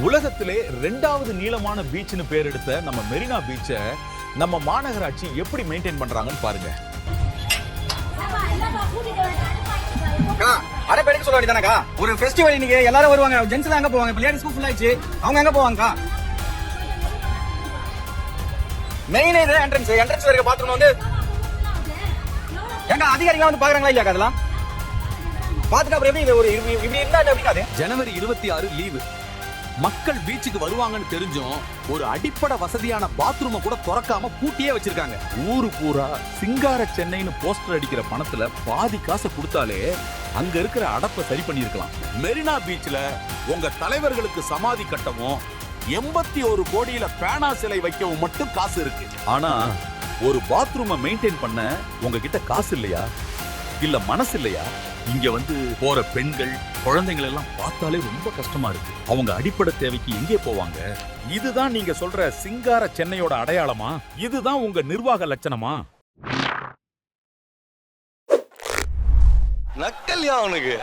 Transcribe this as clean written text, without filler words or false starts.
உலகத்திலே 2வது நீளமான பீச்னு பேர் எடுத்த நம்ம மெரினா பீச்சை நம்ம மாநகராட்சி எப்படி மெயின்டைன் பண்றாங்கன்னு பாருங்க. அரை பேருக்கு சொல்ல வேண்டியதானக்கா, ஒரு ஃபெஸ்டிவல் இன்னைக்கு எல்லாரும் வருவாங்க, ஜென்ஸ் தான் எங்க போவாங்க, இப்ப லேடிஸ் ஃபுல் ஆயிடுச்சு, அவங்க எங்க போவாங்கக்கா? மெயின் இது என்ட்ரன்ஸ் வரைக்கும் பாத்ரூம் வந்து எங்க அதிகாரிகள் வந்து பாக்குறாங்களா இல்லையா? அதெல்லாம் பாத்துட்டு அப்புறம் எப்படி ஒரு இப்படி இருந்தா எப்படி? ஜனவரி 26 லீவு. மக்கள் பீச்சுக்கு வருவாங்கன்னு தெரிஞ்சும் ஒரு அடிப்படை வசதியான பாத்ரூமை கூட திறக்காம பூட்டியே வச்சிருக்காங்க. ஊரு பூரா சிங்கார சென்னைன்னு போஸ்டர் அடிக்கிற பணத்துல பாதி காசை கொடுத்தாலே அங்க இருக்கிற அடப்பை சரி பண்ணிருக்கலாம். மெரினா பீச்ல உங்க தலைவர்களுக்கு சமாதி கட்டவும் 81 கோடியில பேனா சிலை வைக்கவும் மட்டும் காசு இருக்கு. ஆனா ஒரு பாத்ரூமை மெயின்டைன் பண்ண உங்ககிட்ட காசு இல்லையா, இல்ல மனசு இல்லையா? இங்க வந்து போற பெண்கள் குழந்தைகள் எல்லாம் பார்த்தாலே ரொம்ப கஷ்டமா இருக்கு. அவங்க அடிப்படை தேவைக்கு எங்கே போவாங்க? இதுதான் நீங்க சொல்ற சிங்கார சென்னையோட அடையாளமா? இதுதான் உங்க நிர்வாக லட்சணமா? நக்கல்யா அவனுக்கு.